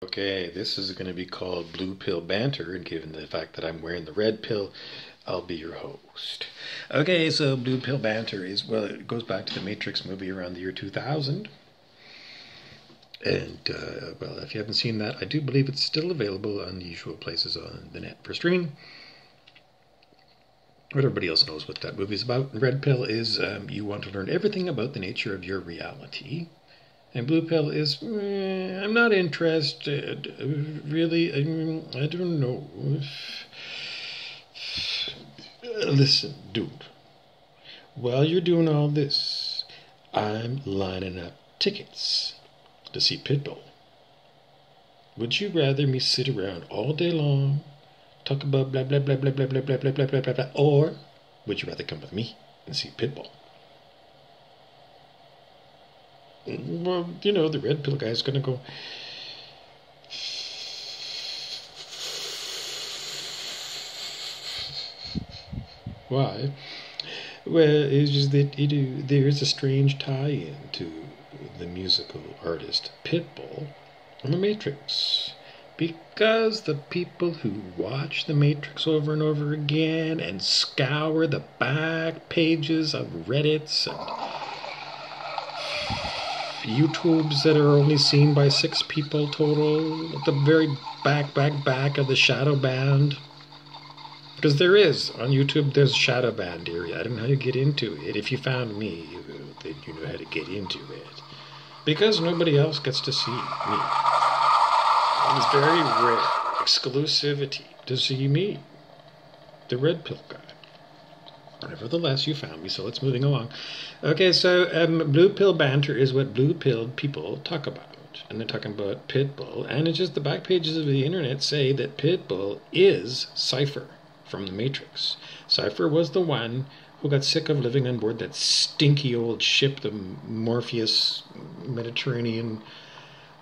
Okay, this is going to be called Blue Pill Banter, and given the fact that I'm wearing the red pill, I'll be your host. Okay, so Blue Pill Banter is, well, it goes back to the Matrix movie around the year 2000. And, well, if you haven't seen that, I do believe it's still available on the usual places on the net for streaming. But everybody else knows what that movie is about. Red Pill is you want to learn everything about the nature of your reality. And Blue Pill is, I'm not interested. Really, I don't know. Listen, dude. While you're doing all this, I'm lining up tickets to see Pitbull. Would you rather me sit around all day long, talk about blah blah blah blah blah blah blah blah blah blah blah blah, or would you rather come with me and see Pitbull? Well, you know, the red pill guy's gonna go, why? Well, it's just that there's a strange tie-in to the musical artist Pitbull and The Matrix. Because the people who watch The Matrix over and over again and scour the back pages of Reddits and YouTubes that are only seen by 6 people total, at the very back of the shadow band. Because there is, on YouTube, there's a shadow band area. I don't know how you get into it. If you found me, then you know how to get into it. Because nobody else gets to see me. It's very rare exclusivity to see me, the red pill guy. Nevertheless, you found me, so let's moving along. Okay, so blue pill banter is what blue pilled people talk about. And they're talking about Pitbull. And it's just the back pages of the internet say that Pitbull is Cypher from The Matrix. Cypher was the one who got sick of living on board that stinky old ship, the Morpheus Mediterranean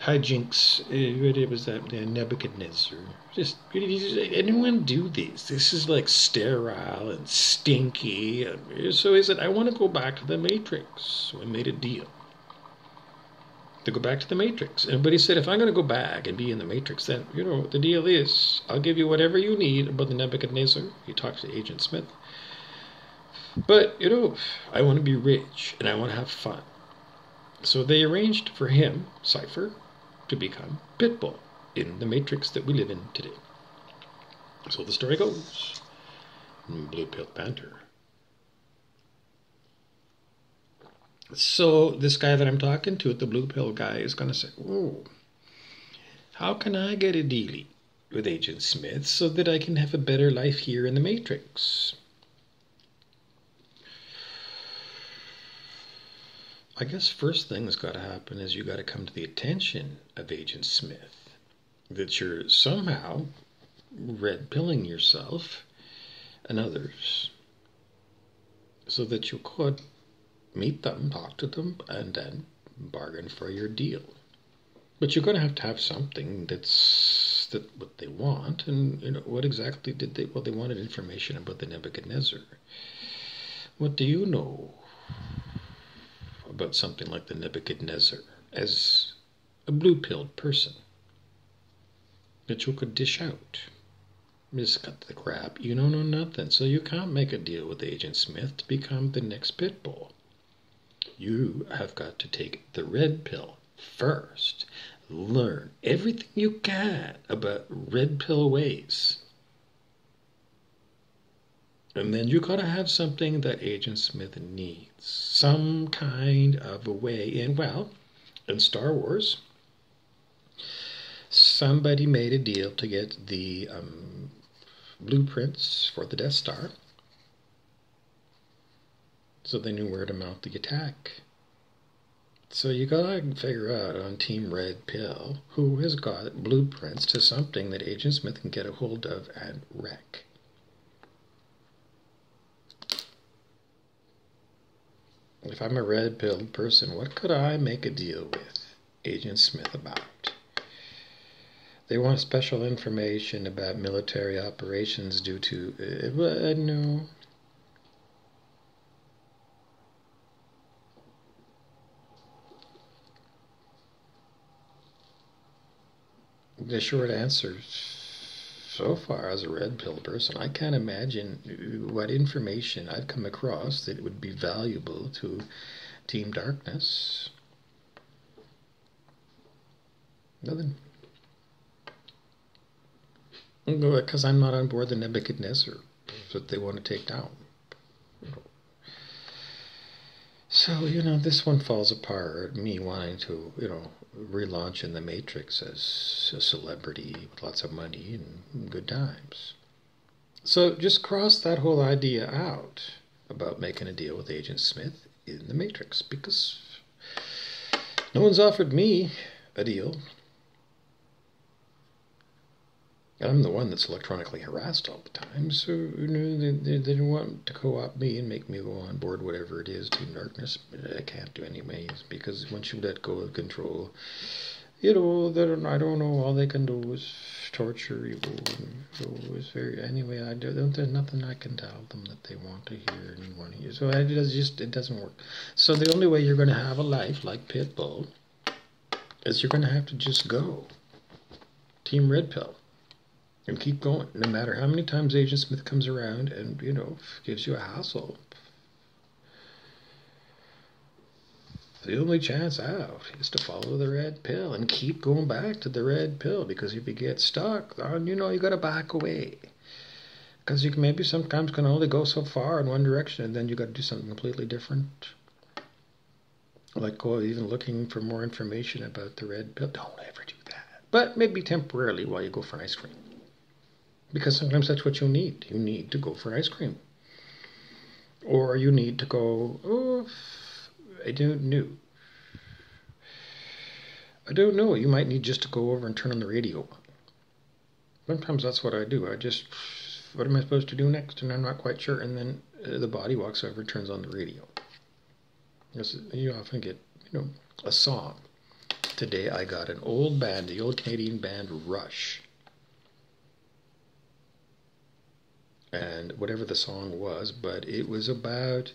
hijinks. It was that Nebuchadnezzar. Just anyone do these? This is like sterile and stinky. So he said, I want to go back to the Matrix. So I made a deal to go back to the Matrix. But he said, if I'm going to go back and be in the Matrix, then, you know, the deal is, I'll give you whatever you need about the Nebuchadnezzar. He talks to Agent Smith. But, you know, I want to be rich and I want to have fun. So they arranged for him, Cypher, to become Pitbull in the Matrix that we live in today. So the story goes. Blue Pill Banter. So this guy that I'm talking to, the Blue Pill guy, is going to say, oh, how can I get a dealie with Agent Smith so that I can have a better life here in the Matrix? I guess first thing that's got to happen is you got to come to the attention of Agent Smith that you're somehow red pilling yourself and others so that you could meet them, talk to them, and then bargain for your deal. But you're going to have something that's what they want. And you know, what exactly did they? Well, they wanted information about the Nebuchadnezzar. What do you know about something like the Nebuchadnezzar as a blue-pilled person that you could dish out? Just cut the crap. You don't know nothing, so you can't make a deal with Agent Smith to become the next Pitbull. You have got to take the red pill first. Learn everything you can about red pill ways. And then you got to have something that Agent Smith needs. Some kind of a way in. Well, in Star Wars, somebody made a deal to get the blueprints for the Death Star so they knew where to mount the attack. So you gotta figure out on Team Red Pill who has got blueprints to something that Agent Smith can get a hold of and wreck. If I'm a red pill person, what could I make a deal with Agent Smith about? They want special information about military operations due to... no. The short answer so far, as a red pill person, I can't imagine what information I've come across that would be valuable to Team Darkness. Nothing. Because I'm not on board the Nebuchadnezzar that they want to take down. So, this one falls apart. Me wanting to, relaunch in the Matrix as a celebrity with lots of money and good times. So just cross that whole idea out about making a deal with Agent Smith in the Matrix, because no one's offered me a deal. I'm the one that's electronically harassed all the time, so they didn't want to co-opt me and make me go on board whatever it is, Team Darkness. But I can't do anyways, because once you let go of control, I don't know, all they can do is torture you. Anyway, there's nothing I can tell them that they want to hear and want to hear. So it doesn't work. So the only way you're going to have a life like Pitbull is you're going to have to just go Team Red Pill. And keep going, no matter how many times Agent Smith comes around and, gives you a hassle. The only chance out is to follow the red pill and keep going back to the red pill, because if you get stuck, then, you got to back away. Because you maybe sometimes can only go so far in one direction, and then you got to do something completely different. Like even looking for more information about the red pill. Don't ever do that. But maybe temporarily while you go for an ice cream. Because sometimes that's what you need. You need to go for ice cream. Or you need to go, I don't know. You might need just to go over and turn on the radio. Sometimes that's what I do. What am I supposed to do next? And I'm not quite sure. And then the body walks over and turns on the radio. You often get, a song. Today I got an old band, the old Canadian band Rush. And whatever the song was, but it was about,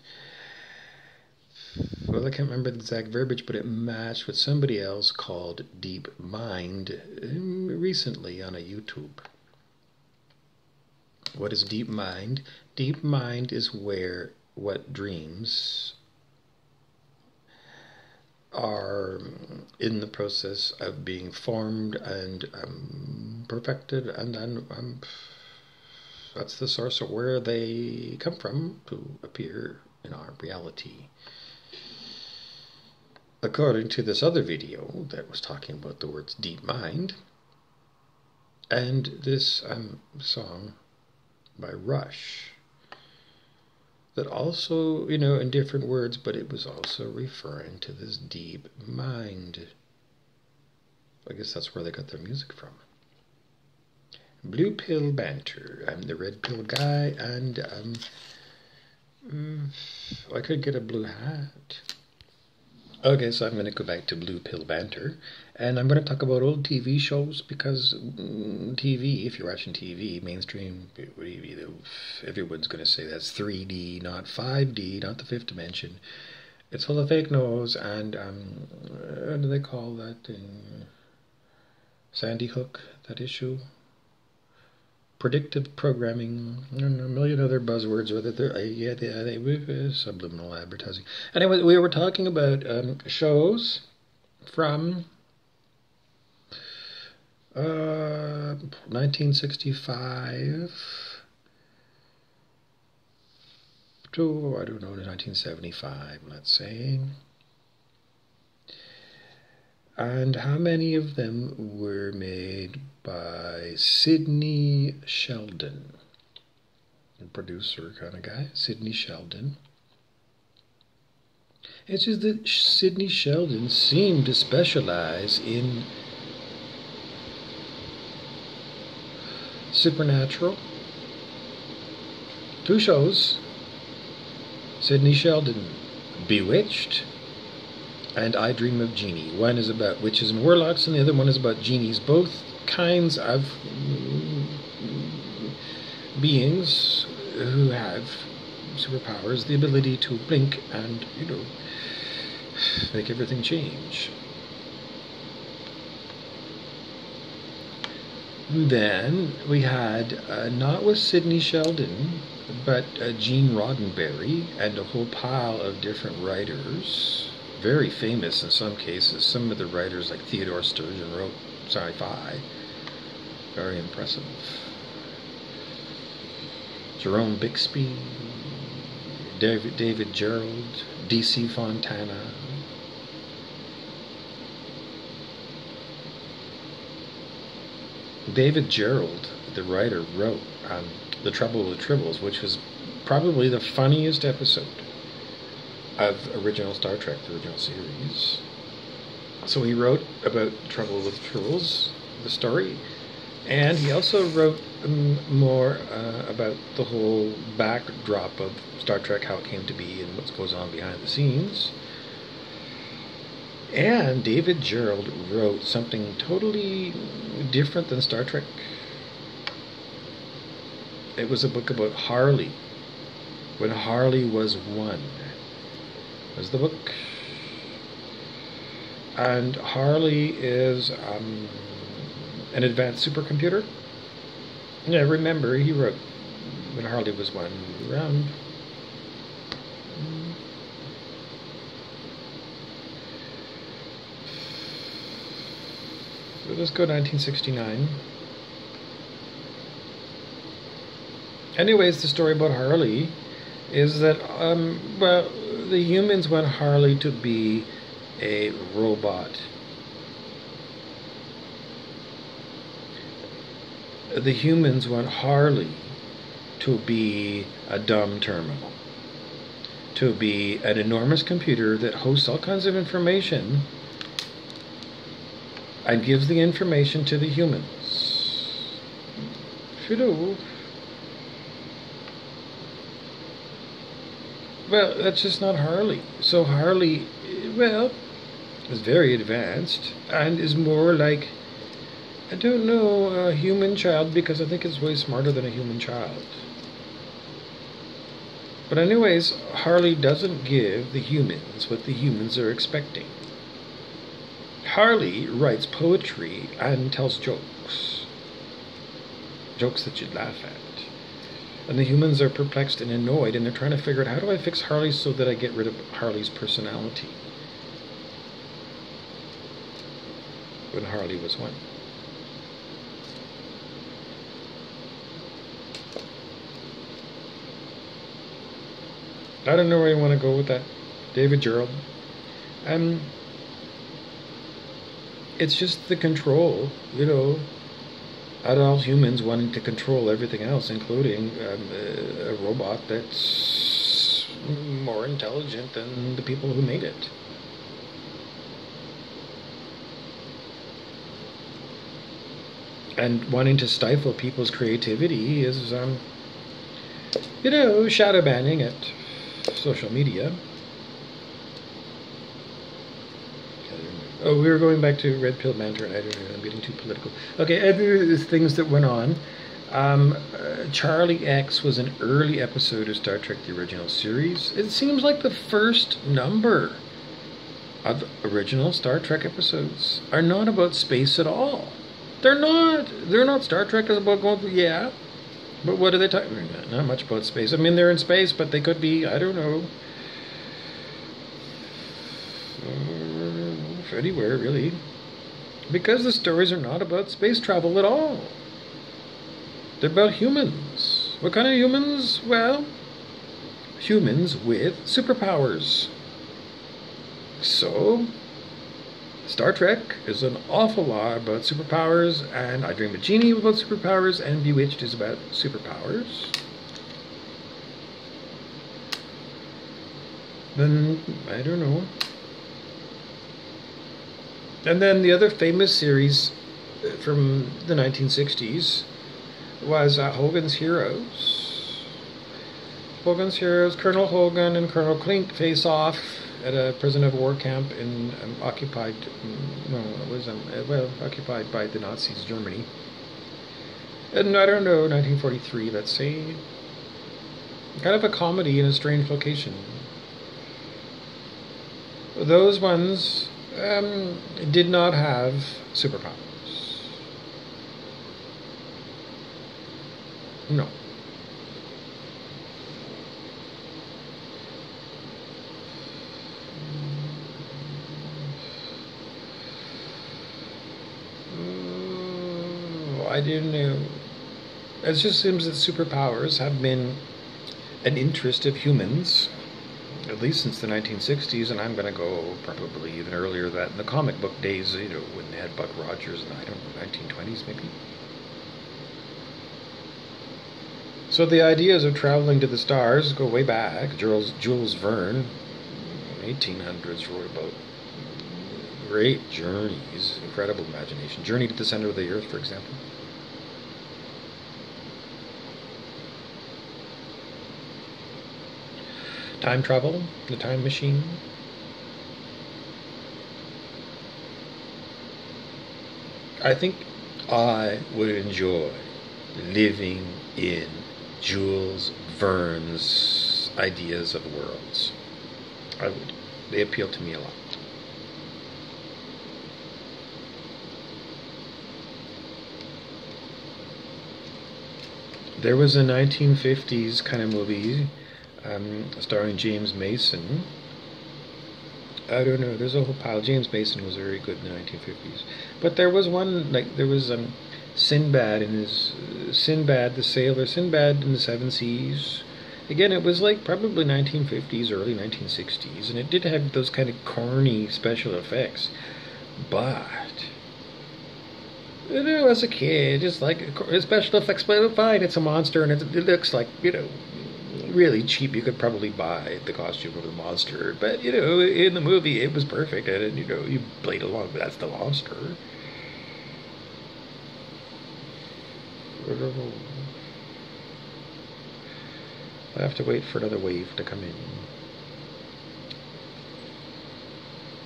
I can't remember the exact verbiage, but it matched what somebody else called Deep Mind recently on a YouTube. What is Deep Mind? Deep Mind is where what dreams are in the process of being formed and perfected, and then that's the source of where they come from to appear in our reality. According to this other video that was talking about the words deep mind, and this song by Rush, that also, in different words, but it was also referring to this deep mind. I guess that's where they got their music from. Blue Pill Banter. I'm the red pill guy, and I could get a blue hat. Okay, so I'm going to go back to Blue Pill Banter, and I'm going to talk about old TV shows, because TV, if you're watching TV, mainstream TV, everyone's going to say that's 3D, not 5D, not the fifth dimension. It's all the fake news, and what do they call that thing? Sandy Hook, that issue? Predictive programming, and a million other buzzwords with it. They subliminal advertising. Anyway, we were talking about shows from 1965 to, 1975, let's say. And how many of them were made by Sidney Sheldon? A producer kind of guy, Sidney Sheldon. It's just that Sidney Sheldon seemed to specialize in supernatural. 2 shows. Sidney Sheldon, Bewitched, and I Dream of Jeannie. One is about witches and warlocks, and the other one is about genies. Both kinds of beings who have superpowers, the ability to blink and, make everything change. Then we had, not with Sidney Sheldon, but Gene Roddenberry and a whole pile of different writers, very famous in some cases. Some of the writers, like Theodore Sturgeon, wrote sci-fi. Very impressive. Jerome Bixby, David Gerald, D.C. Fontana. David Gerald, the writer, wrote The Trouble with Tribbles, which was probably the funniest episode of original Star Trek, the original series. So he wrote about Trouble with Tribbles, the story, and he also wrote more about the whole backdrop of Star Trek, how it came to be and what goes on behind the scenes. And David Gerald wrote something totally different than Star Trek. It was a book about Harley, when Harley was one. Was the book. And Harley is an advanced supercomputer. Yeah, remember, he wrote when Harley was one, around let's go 1969. Anyways, the story about Harley is that, well, the humans want Harley to be a robot. The humans want Harley to be a dumb terminal, to be an enormous computer that hosts all kinds of information and gives the information to the humans. You know, well, that's just not Harley. So Harley, well, is very advanced and is more like, I don't know, a human child, because I think it's way smarter than a human child. But anyways, Harley doesn't give the humans what the humans are expecting. Harley writes poetry and tells jokes. Jokes that you'd laugh at. And the humans are perplexed and annoyed, and they're trying to figure out, how do I fix Harley so that I get rid of Harley's personality? When Harley was one. I don't know where you want to go with that. David Gerald. It's just the control, you know, adult humans wanting to control everything else, including a robot that's more intelligent than the people who made it. And wanting to stifle people's creativity is, you know, shadow banning at social media. Oh, we were going back to Red Pill Banter, and I don't know, I'm getting too political. Okay, other things that went on. Charlie X was an early episode of Star Trek, the original series. It seems like the first number of original Star Trek episodes are not about space at all. They're not. Star Trek is about going through, yeah. But what are they talking about? Not much about space. I mean, they're in space, but they could be, I don't know, anywhere, really. Because the stories are not about space travel at all. They're about humans. What kind of humans? Well, humans with superpowers. So, Star Trek is an awful lot about superpowers, and I Dream of Jeannie about superpowers, and Bewitched is about superpowers. Then, I don't know. And then the other famous series from the 1960s was Hogan's Heroes. Hogan's Heroes, Colonel Hogan and Colonel Klink face off at a prisoner of war camp in occupied by the Nazis, Germany. And I don't know, 1943, let's say. Kind of a comedy in a strange location. Those ones did not have superpowers. No. I didn't know. It just seems that superpowers have been an interest of humans, at least since the 1960s, and I'm going to go probably even earlier than that in the comic book days, when they had Buck Rogers in the, I don't know, 1920s maybe. So the ideas of traveling to the stars go way back. Jules Verne, 1800s, wrote about great journeys, incredible imagination. Journey to the center of the earth, for example. Time travel, the time machine. I think I would enjoy living in Jules Verne's ideas of worlds. I would. They appeal to me a lot. There was a 1950s kind of movie starring James Mason. I don't know. There's a whole pile. James Mason was very good in the 1950s. But there was one, like, there was Sinbad in his Sinbad the Sailor, Sinbad in the Seven Seas. Again, it was like probably 1950s, early 1960s, and it did have those kind of corny special effects. But, as a kid, it's like special effects, but fine, it's a monster, and it looks like, really cheap. You could probably buy the costume of the monster, but in the movie it was perfect, and you played along. But that's the monster. I have to wait for another wave to come in.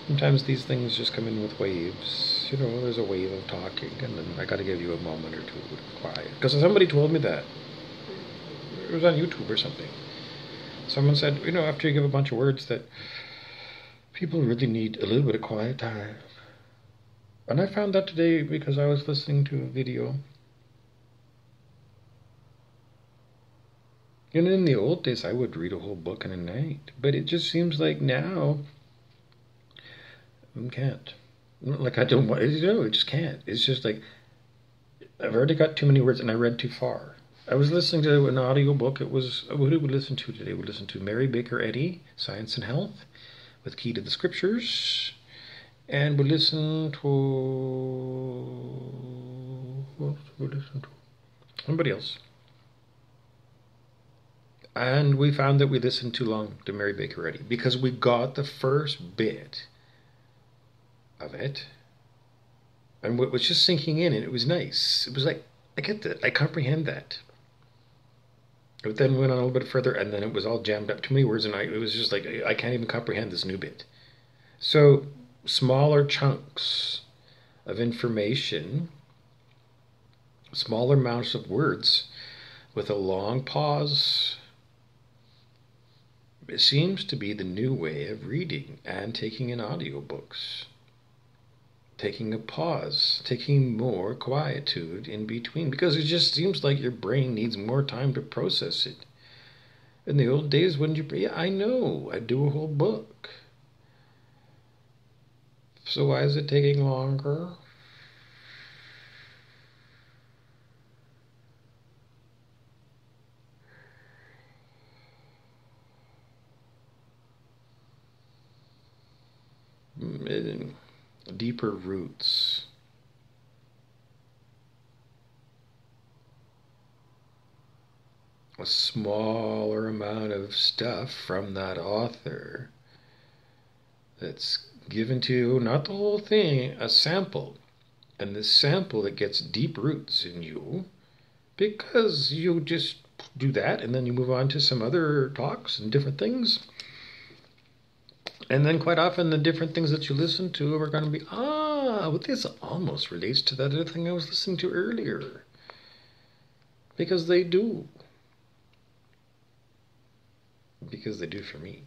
Sometimes these things just come in with waves. There's a wave of talking, and then I got to give you a moment or two of quiet. Because somebody told me that. It was on YouTube or something. Someone said, after you give a bunch of words, that people really need a little bit of quiet time. And I found that today because I was listening to a video. In the old days, I would read a whole book in a night. But it just seems like now, I can't. Like, I don't want, I just can't. It's just like, I've already got too many words and I read too far. I was listening to an audiobook. It was, what did we listen to today? We listened to Mary Baker Eddy, Science and Health, with Key to the Scriptures. And we listened to, what else did we listen to? Somebody else. And we found that we listened too long to Mary Baker Eddy because we got the first bit of it, and what was just sinking in, and it was nice. It was like, I get that, I comprehend that. But then we went on a little bit further, and then it was all jammed up, too many words, and it was just like, I can't even comprehend this new bit. So, smaller chunks of information, smaller amounts of words, with a long pause. It seems to be the new way of reading and taking in audiobooks. Taking a pause, taking more quietude in between, because it just seems like your brain needs more time to process it. In the old days, wouldn't you? Yeah, I know, I'd do a whole book. So why is it taking longer? Deeper roots. A smaller amount of stuff from that author that's given to you, not the whole thing, a sample. And this sample that gets deep roots in you, because you just do that and then you move on to some other talks and different things. And then quite often the different things that you listen to are going to be, well, this almost relates to that other thing I was listening to earlier. Because they do. Because they do for me.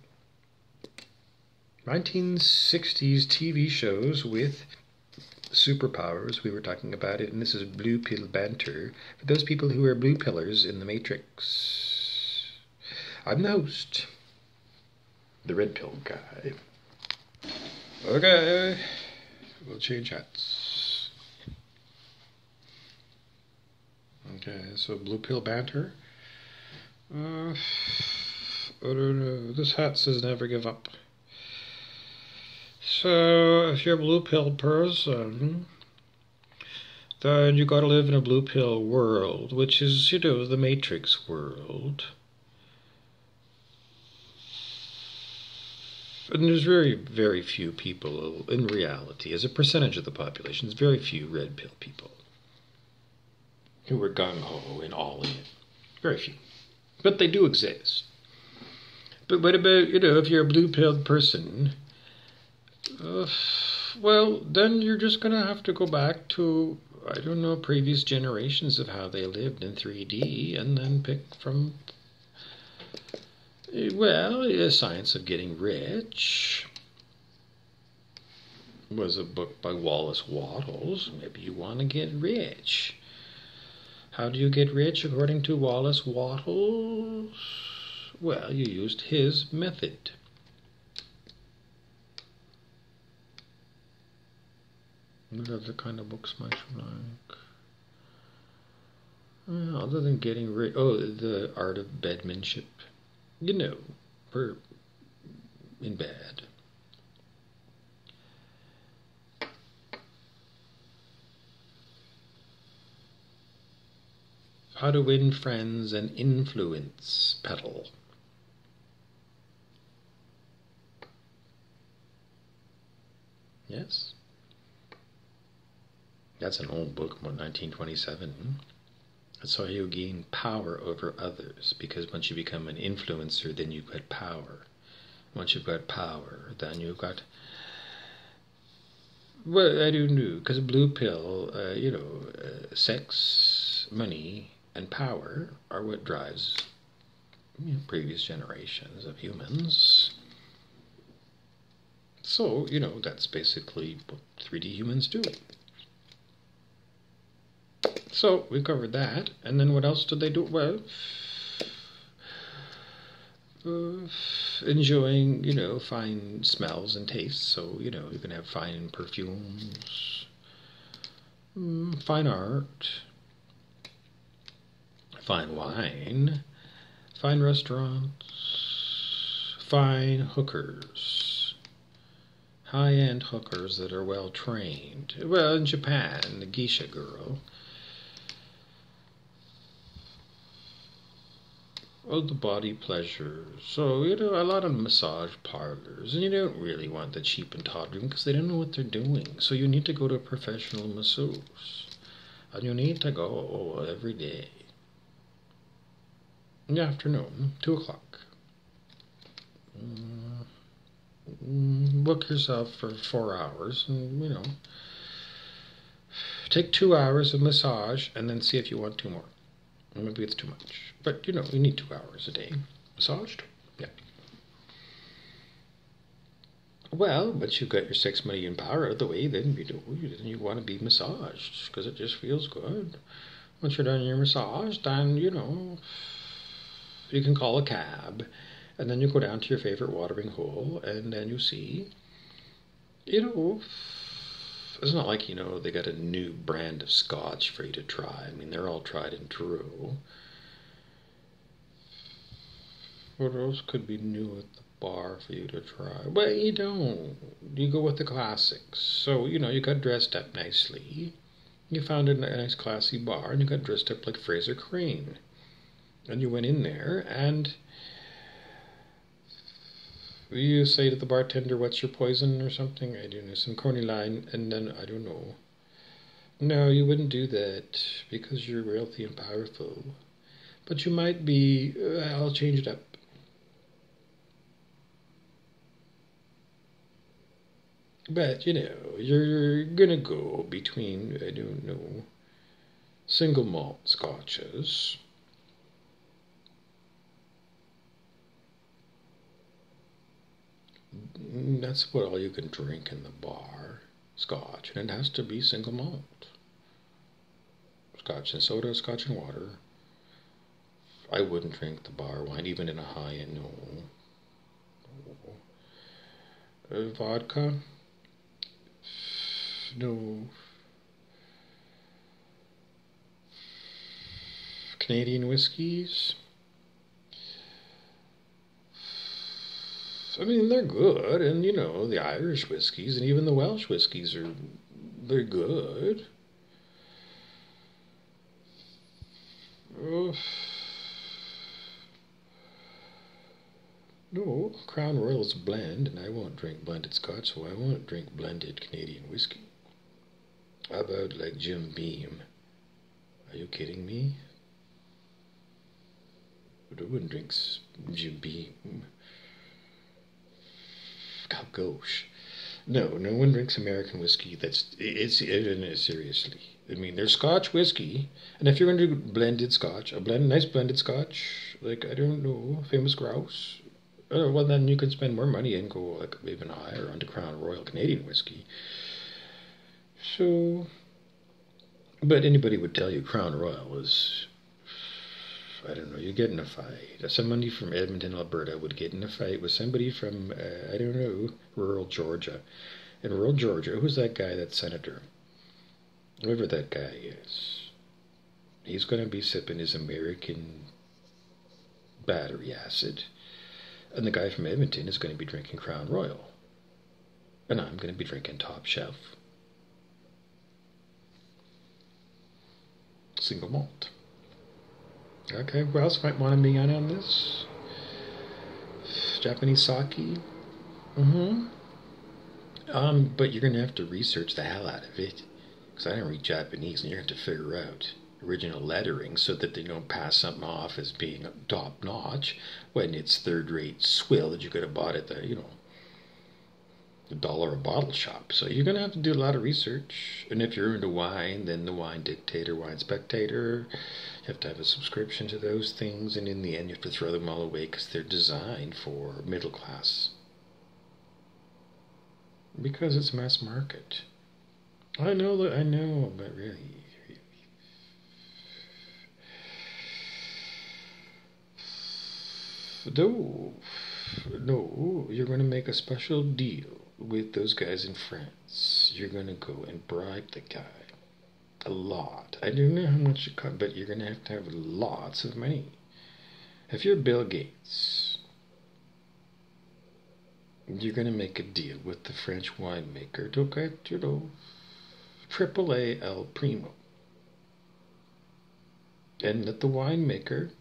1960s TV shows with superpowers, we were talking about it, and this is blue pill banter for those people who are blue pillars in the Matrix. I'm the host, the red pill guy. Okay, we'll change hats. Okay, so blue pill banter. I don't know. This hat says never give up. So, if you're a blue pill person, then you gotta live in a blue pill world, which is, you know, the Matrix world. And there's very, very few people, in reality, as a percentage of the population, there's very few red pill people who are gung-ho and all in. Very few. But they do exist. But what about, you know, if you're a blue-pilled person, well, then you're just going to have to go back to, I don't know, previous generations of how they lived in 3D and then pick from, well, The Science of Getting Rich was a book by Wallace Wattles. Maybe you want to get rich. How do you get rich according to Wallace Wattles? Well, you used his method. What other kind of books might you like? Other than getting rich, The Art of Bedmanship. You know, we're in bed. How to Win Friends and Influence Peddle. Yes? That's an old book, 1927. That's how you gain power over others, because once you become an influencer, then you've got power. Once you've got power, then you've got, well, I don't know, because blue pill, sex, money, and power are what drives previous generations of humans. So, that's basically what 3D humans do. So, we covered that. And then what else did they do? Well, enjoying, fine smells and tastes. So, you can have fine perfumes, fine art, fine wine, fine restaurants, fine hookers, high-end hookers that are well trained. Well, in Japan, the geisha girl. Oh, the body pleasure. So, a lot of massage parlors, and you don't really want the cheap and tawdry because they don't know what they're doing. So you need to go to a professional masseuse, and you need to go every day. In the afternoon, 2 o'clock. Book yourself for 4 hours, and, take 2 hours of massage, and then see if you want 2 more. Maybe it's too much. But, you need 2 hours a day. Massaged? Yeah. Well, once you've got your 6 million power out of the way, then you want to be massaged, because it just feels good. Once you're done your massage, then, you can call a cab, and then you go down to your favorite watering hole, and then you see, it's not like, they got a new brand of scotch for you to try. I mean, they're all tried and true. What else could be new at the bar for you to try? Well, you don't. You go with the classics. So, you got dressed up nicely. You found a nice classy bar, and you got dressed up like Fraser Crane. And you went in there, and you say to the bartender, "What's your poison?" or something. I don't know, some corny line, and then, I don't know. No, you wouldn't do that, because you're wealthy and powerful. But you might be, I'll change it up. But, you're gonna go between, I don't know, single malt scotches. That's what all you can drink in the bar. scotch, and it has to be single malt. Scotch and soda, scotch and water. I wouldn't drink the bar wine, even in a high-end, no. Vodka? No. Canadian whiskeys? I mean, they're good, and the Irish whiskeys and even the Welsh whiskeys they're good. Oh, no, Crown Royal's blend, and I won't drink blended scotch, so I won't drink blended Canadian whiskey. How about like Jim Beam? Are you kidding me? But I wouldn't drink Jim Beam. God, gosh. No one drinks American whiskey. Seriously. I mean, there's Scotch whiskey, and if you're going to do blended Scotch, nice blended Scotch, like I don't know, Famous Grouse, well then you can spend more money and go like even higher onto Crown Royal Canadian whiskey. So, but anybody would tell you Crown Royal is, I don't know, you get in a fight. Somebody from Edmonton, Alberta would get in a fight with somebody from, I don't know, rural Georgia. In rural Georgia, who's that guy, that senator? Whoever that guy is. He's going to be sipping his American battery acid. And the guy from Edmonton is going to be drinking Crown Royal. And I'm going to be drinking Top Shelf. Single malt. Okay, who else might want to be on this? Japanese sake? But you're going to have to research the hell out of it. Because I don't read Japanese, and you're going to have to figure out original lettering so that they don't pass something off as being top notch when it's third-rate swill that you could have bought at the, the dollar a bottle shop. So you're going to have to do a lot of research. And if you're into wine, then the Wine Dictator, Wine Spectator, you have to have a subscription to those things. And in the end, you have to throw them all away because they're designed for middle class. Because it's mass market. I know, but really. No, you're going to make a special deal with those guys in France. You're going to go and bribe the guy a lot. I don't know how much it costs, but you're going to have lots of money. If you're Bill Gates, you're going to make a deal with the French winemaker to get, AAA El Primo. And let the winemaker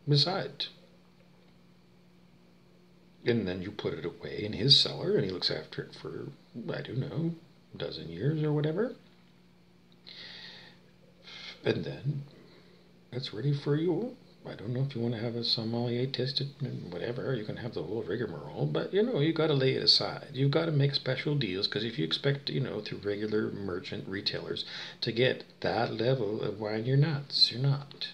decide. And then you put it away in his cellar, and he looks after it for, I don't know, a dozen years or whatever. And then it's ready for you. I don't know if you want to have a sommelier test it and whatever. You can have the whole rigmarole, but you got to lay it aside. You've got to make special deals, because if you expect, through regular merchant retailers to get that level of wine, you're nuts. You're not.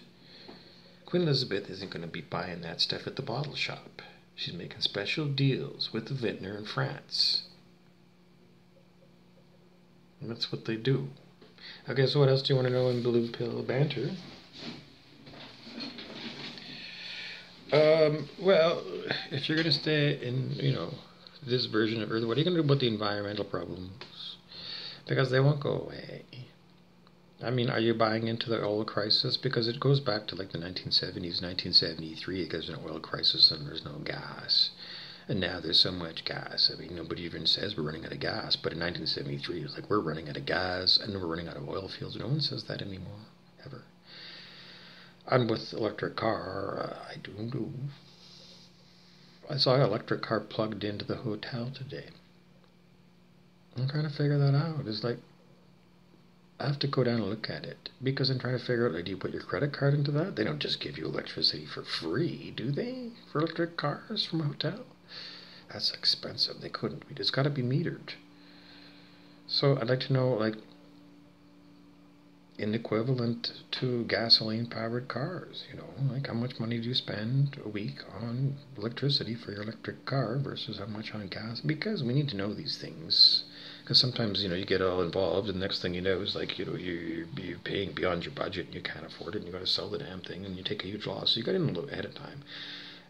Queen Elizabeth isn't going to be buying that stuff at the bottle shop. She's making special deals with the vintner in France. And that's what they do. Okay, so what else do you want to know in Blue Pill Banter? Well, if you're going to stay in, this version of Earth, what are you going to do about the environmental problems? Because they won't go away. I mean, are you buying into the oil crisis? Because it goes back to like the 1970s, 1973, because there's an oil crisis and there's no gas. And now there's so much gas. I mean, nobody even says we're running out of gas. But in 1973, it was like, we're running out of gas and we're running out of oil fields. No one says that anymore, ever. And with electric car, I do. I saw an electric car plugged into the hotel today. I'm trying to figure that out. It's like, I have to go down and look at it, because I'm trying to figure out, like, do you put your credit card into that? They don't just give you electricity for free, do they? For electric cars from a hotel? That's expensive. They couldn't be. It's got to be metered. So I'd like to know, like, in equivalent to gasoline-powered cars, like how much money do you spend a week on electricity for your electric car versus how much on gas? Because we need to know these things. Because Because sometimes, you get all involved, and the next thing you know is like, you're paying beyond your budget, and you can't afford it, and you got to sell the damn thing, and you take a huge loss. So you got to know ahead of time,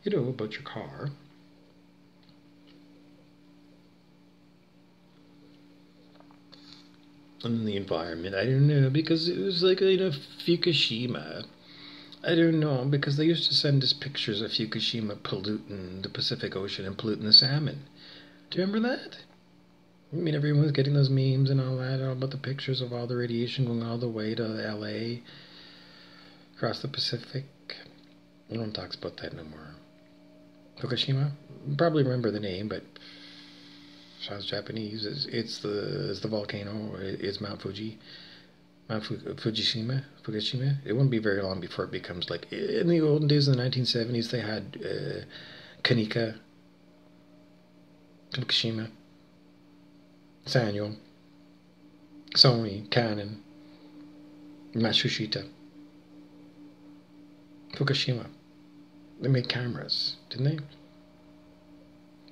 about your car. And the environment, I don't know, because it was like, Fukushima. I don't know, because they used to send us pictures of Fukushima polluting the Pacific Ocean and polluting the salmon. Do you remember that? I mean, everyone was getting those memes and all that, all about the pictures of all the radiation going all the way to LA, across the Pacific. No one talks about that no more. Fukushima? You probably remember the name, but sounds Japanese. It's the volcano. It's Mount Fuji. Fukushima. It won't be very long before it becomes like, in the olden days in the 1970s, they had Kanika, Fukushima, Sanyo, Sony, Canon, Matsushita, Fukushima. They made cameras, didn't they?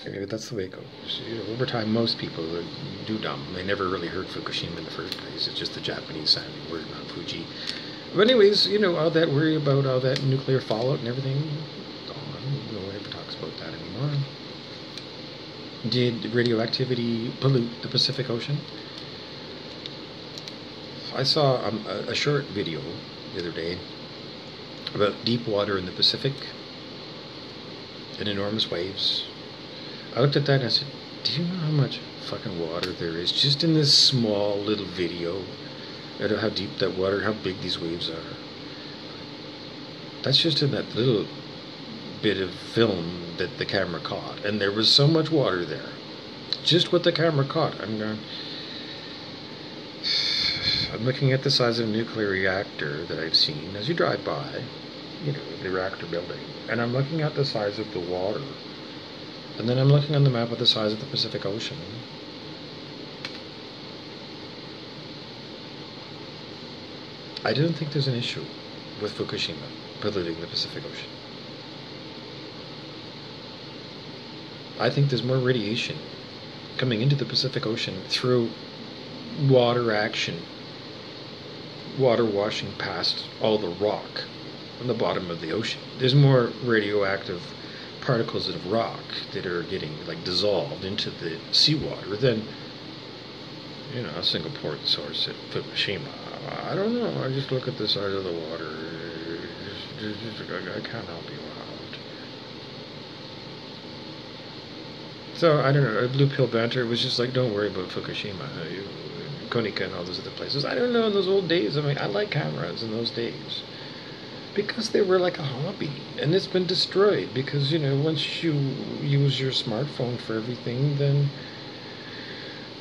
Maybe that's the way it goes. Over time, most people do dumb. They never really heard Fukushima in the first place. It's just the Japanese sounding word, Mount Fuji. But anyways, all that worry about all that nuclear fallout and everything, no one ever talks about that anymore. Did radioactivity pollute the Pacific Ocean? I saw a short video the other day about deep water in the Pacific and enormous waves. I looked at that and I said, do you know how much fucking water there is just in this small little video? I don't know how deep that water, how big these waves are. That's just in that little bit of film that the camera caught. And there was so much water there. Just what the camera caught. I'm looking at the size of a nuclear reactor that I've seen as you drive by, the reactor building. And I'm looking at the size of the water. And then I'm looking on the map at the size of the Pacific Ocean. I don't think there's an issue with Fukushima polluting the Pacific Ocean. I think there's more radiation coming into the Pacific Ocean through water action, water washing past all the rock on the bottom of the ocean. There's more radioactive particles of rock that are getting dissolved into the seawater than a single port source at Fukushima. I don't know. I just look at the size of the water. I can't help you out. So I don't know. Blue Pill Banter was just like, don't worry about Fukushima, Konica, and all those other places. I don't know. In those old days, I like cameras in those days. Because they were like a hobby, and it's been destroyed because, once you use your smartphone for everything, then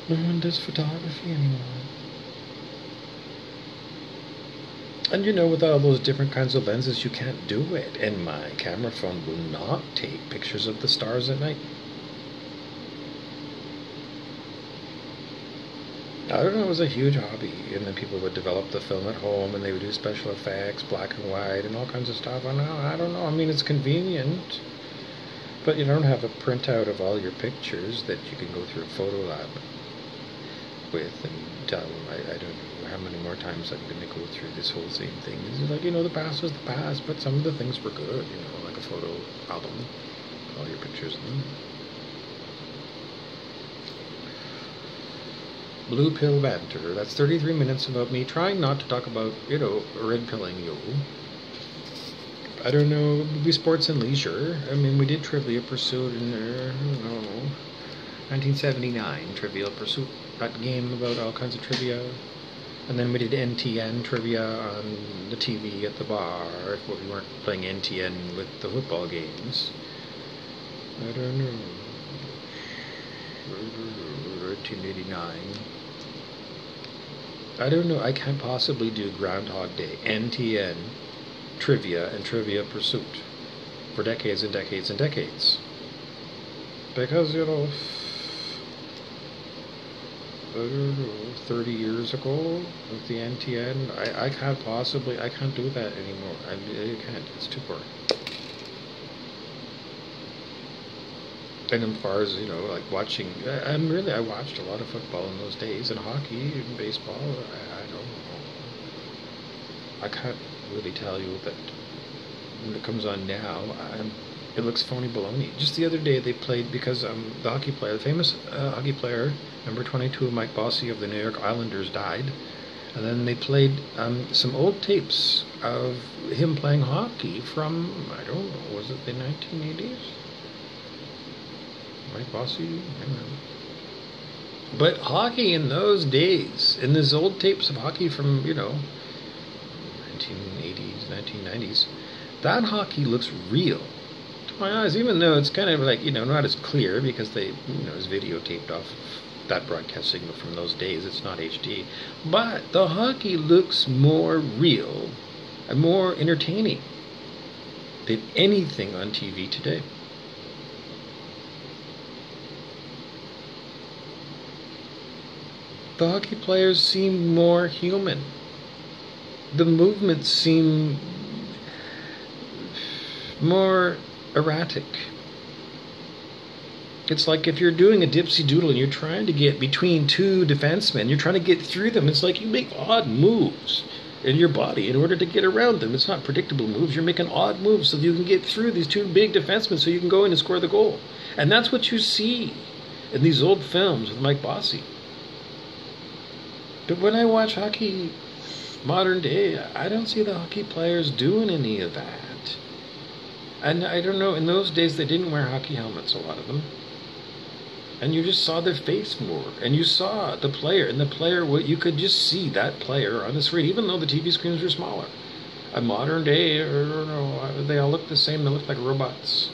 no one does photography anymore. And with all those different kinds of lenses, you can't do it, and my camera phone will not take pictures of the stars at night. I don't know, it was a huge hobby, and then people would develop the film at home, and they would do special effects, black and white, and all kinds of stuff. I don't know, it's convenient, but you don't have a printout of all your pictures that you can go through a photo lab with and tell them, I don't know how many more times I'm going to go through this whole same thing. It's like, the past was the past, but some of the things were good, like a photo album, all your pictures in them. Blue Pill Banter. That's 33 minutes about me trying not to talk about, red pilling you. I don't know, maybe sports and leisure. We did Trivial Pursuit in, 1979, Trivial Pursuit. That game about all kinds of trivia. And then we did NTN trivia on the TV at the bar, if we weren't playing NTN with the football games. I don't know. 1989. I don't know, I can't possibly do Groundhog Day, NTN, trivia, and Trivia Pursuit for decades and decades and decades. Because, I don't know, 30 years ago with the NTN, I can't do that anymore. I can't, it's too boring. And as far as, like watching, I watched a lot of football in those days, and hockey and baseball. I don't know. I can't really tell you that when it comes on now, it looks phony baloney. Just the other day they played, because the hockey player, the famous hockey player, number 22, Mike Bossy of the New York Islanders, died. And then they played some old tapes of him playing hockey from, I don't know, was it the 1980s? Mike Bossy? I don't know. But hockey in those days, in these old tapes of hockey from, 1980s, 1990s, that hockey looks real to my eyes, even though it's kind of like, not as clear because they, it's videotaped off that broadcast signal from those days. It's not HD. But the hockey looks more real and more entertaining than anything on TV today. The hockey players seem more human. The movements seem more erratic. It's like if you're doing a dipsy doodle and you're trying to get between two defensemen, you're trying to get through them. It's like you make odd moves in your body in order to get around them. It's not predictable moves. You're making odd moves so that you can get through these two big defensemen so you can go in and score the goal. And that's what you see in these old films with Mike Bossy. But when I watch hockey modern day, I don't see the hockey players doing any of that. And I don't know, in those days they didn't wear hockey helmets, a lot of them. And you just saw their face more. And you saw the player. And the player, you could just see that player on the screen, even though the TV screens were smaller. A modern day, they all look the same. They look like robots.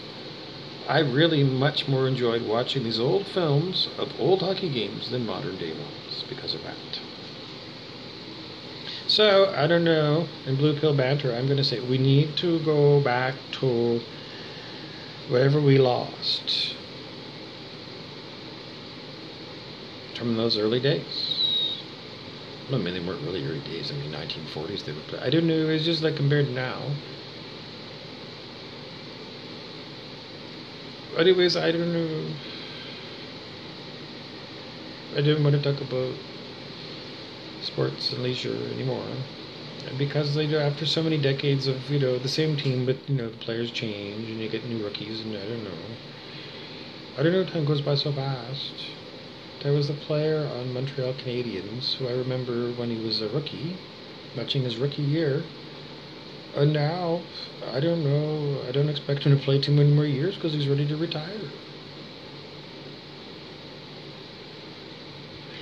I really much more enjoyed watching these old films of old hockey games than modern day ones because of that. So, I don't know, in Blue Pill Banter, I'm going to say we need to go back to whatever we lost from those early days. Well, I mean, they weren't really early days. I mean, 1940s they would play. I don't know, it's just like compared to now. Anyways, I don't know. I didn't want to talk about sports and leisure anymore, because after so many decades of the same team, but the players change and you get new rookies, and I don't know, time goes by so fast. There was a player on Montreal Canadiens who I remember when he was a rookie, matching his rookie year, and now I don't know, I don't expect him to play too many more years because he's ready to retire.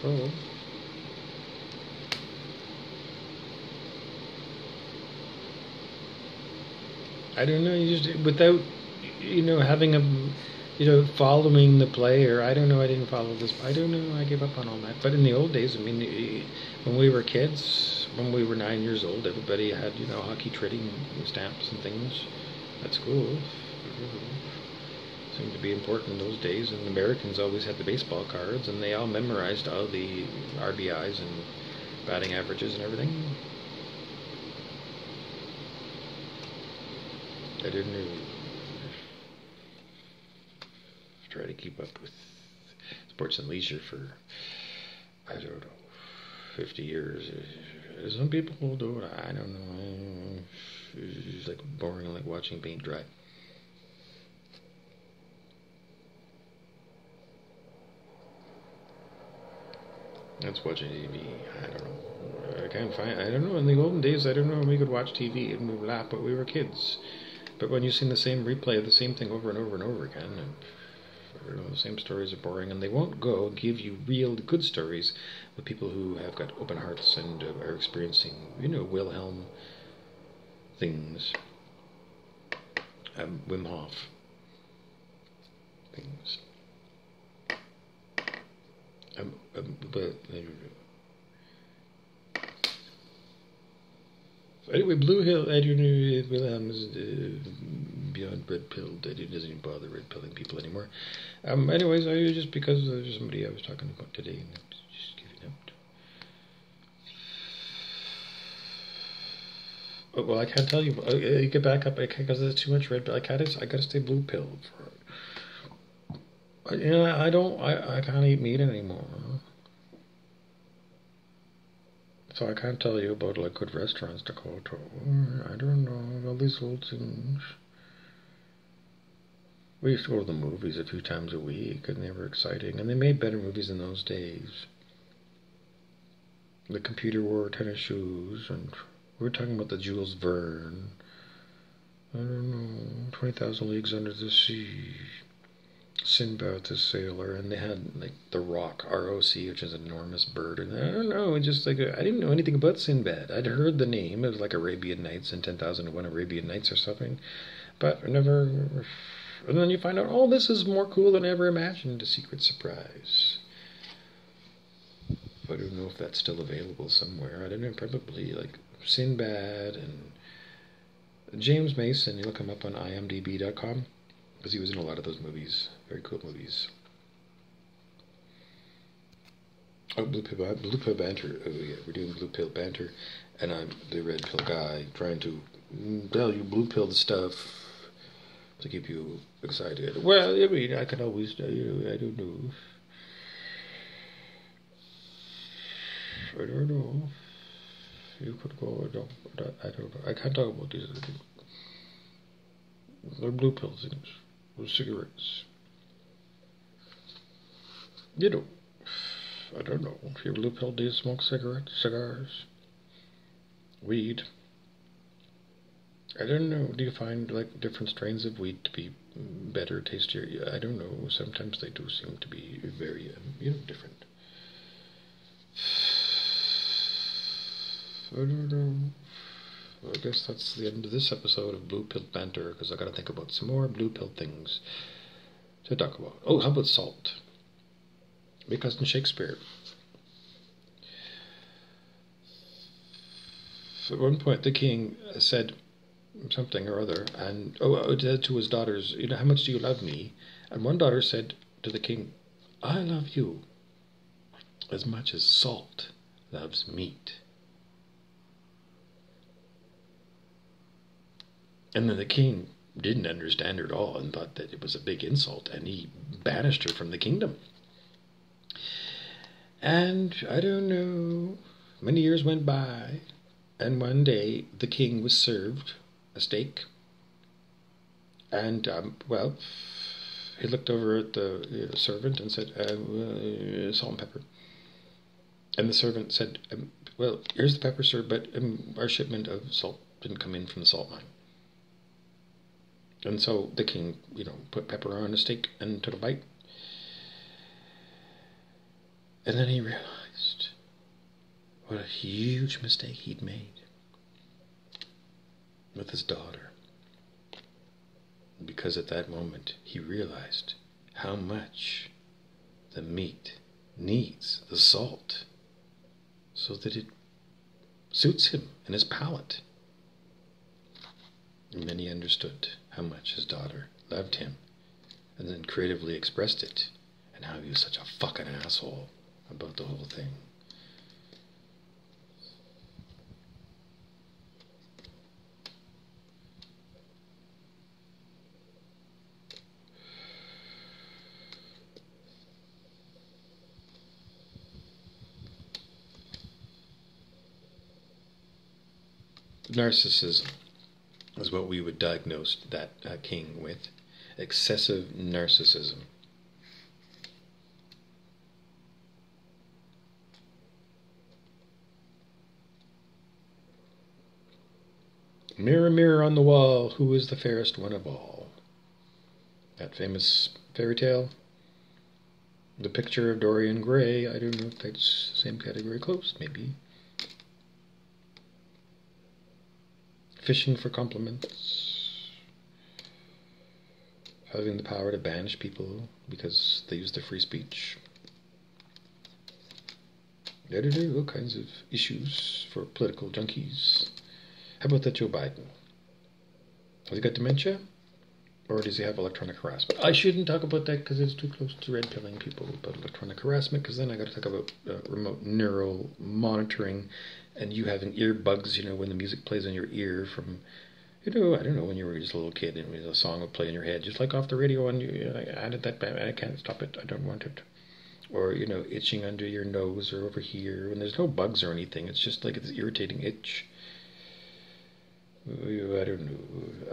So I don't know, you just, without, having following the player, I don't know, I didn't follow this, I don't know, I gave up on all that. But in the old days, I mean, when we were kids, when we were 9 years old, everybody had, hockey trading stamps and things at school. Seemed to be important in those days, and the Americans always had the baseball cards, and they all memorized all the RBIs and batting averages and everything. I didn't try to keep up with sports and leisure for, I don't know, 50 years. Some people do it, I don't know. It's like boring, like watching paint dry. That's watching TV. I don't know. I can't find. I don't know. In the olden days, I don't know when we could watch TV and we would laugh, but we were kids. But when you've seen the same replay of the same thing over and over and over again, and I don't know, the same stories are boring, and they won't go give you real good stories with people who have got open hearts and are experiencing, Wilhelm things, Wim Hof things. But anyway, Blue Hill, I don't know, Wilhelm is beyond red-pilled. He doesn't even bother red-pilling people anymore. Anyways, just because there's somebody I was talking about today, and just giving out. Oh, well, I can't tell you. I get back up. I can't, because there's too much red pill. I gotta stay blue pilled for it. I don't. I can't eat meat anymore. So I can't tell you about like good restaurants to go to. I don't know all these old things. We used to go to the movies a few times a week, and they were exciting. And they made better movies in those days. The computer wore tennis shoes, and we were talking about the Jules Verne. I don't know, 20,000 Leagues Under the Sea, Sinbad the Sailor, and they had like the Rock, R-O-C, which is an enormous bird. And I don't know, just like I didn't know anything about Sinbad. I'd heard the name. It was like Arabian Nights and 10,001 Arabian Nights or something, but I never. And then you find out, oh, this is more cool than I ever imagined. A secret surprise. I don't know if that's still available somewhere. I don't know, probably like Sinbad and James Mason. You look him up on imdb.com because he was in a lot of those movies. Very cool movies. Oh, Blue Pill Banter. Oh yeah, we're doing Blue Pill Banter, and I'm the Red Pill guy trying to tell you blue pill stuff to keep you excited. Well, I mean, I can always tell you, I don't know. I don't know. You could go, I don't know. I can't talk about these other things. They're blue pill things. They're cigarettes. You know, I don't know. If you're blue pill, do you smoke cigarettes, cigars, weed? I don't know. Do you find like different strains of weed to be better, tastier? I don't know. Sometimes they do seem to be very, different. I don't know. Well, I guess that's the end of this episode of Blue Pill Banter, because I got to think about some more blue pill things to talk about. Oh, how about salt? Because in Shakespeare, at one point the king said something or other, and to his daughters, how much do you love me? And one daughter said to the king, I love you as much as salt loves meat. And then the king didn't understand her at all and thought that it was a big insult, and he banished her from the kingdom. And I don't know, many years went by, and one day the king was served a steak, and he looked over at the servant and said, salt and pepper. And the servant said, well, here's the pepper, sir, but our shipment of salt didn't come in from the salt mine. And so the king, put pepper on a steak and took a bite. And then he realized what a huge mistake he'd made with his daughter. Because at that moment he realized how much the meat needs the salt so that it suits him and his palate. And then he understood how much his daughter loved him, and then creatively expressed it, and how he was such a fucking asshole about the whole thing. Narcissism is what we would diagnose that king with. Excessive narcissism. Mirror, mirror on the wall, who is the fairest one of all? That famous fairy tale. The picture of Dorian Gray. I don't know if that's the same category. Close, maybe. Fishing for compliments. Having the power to banish people because they use their free speech. All kinds of issues for political junkies. How about that Joe Biden? Has he got dementia? Or does he have electronic harassment? I shouldn't talk about that because it's too close to red pilling people about electronic harassment, because then I got to talk about remote neural monitoring and you having earbuds, when the music plays in your ear from, I don't know, when you were just a little kid and a song would play in your head, just like off the radio, and I added that back, I can't stop it, I don't want it. Or, itching under your nose or over here, and there's no bugs or anything, it's just like this irritating itch. I don't know.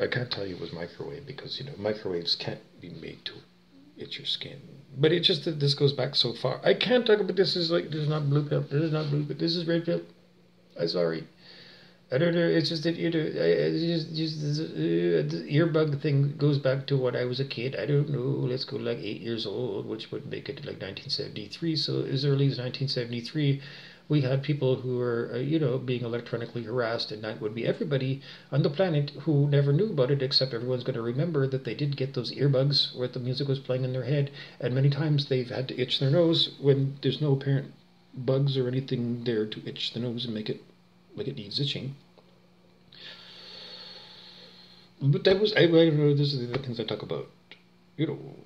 I can't tell you it was microwave because, microwaves can't be made to itch your skin. But it's just that this goes back so far. I can't talk about this. This is not blue pill. This is not blue pill. This is red pill. I'm sorry. I don't know. It's just that the earbug thing goes back to when I was a kid. I don't know. Let's go like 8 years old, which would make it like 1973. So as early as 1973, we had people who were, being electronically harassed, and that would be everybody on the planet who never knew about it, except everyone's going to remember that they did get those earbugs where the music was playing in their head, and many times they've had to itch their nose when there's no apparent bugs or anything there to itch the nose and make it like it needs itching. But that was, I don't know, this is the things I talk about, on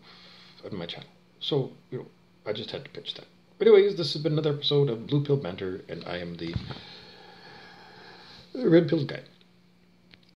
my channel. So, I just had to pitch that. Anyways, this has been another episode of Blue Pill Banter, and I am the Red Pill Guy.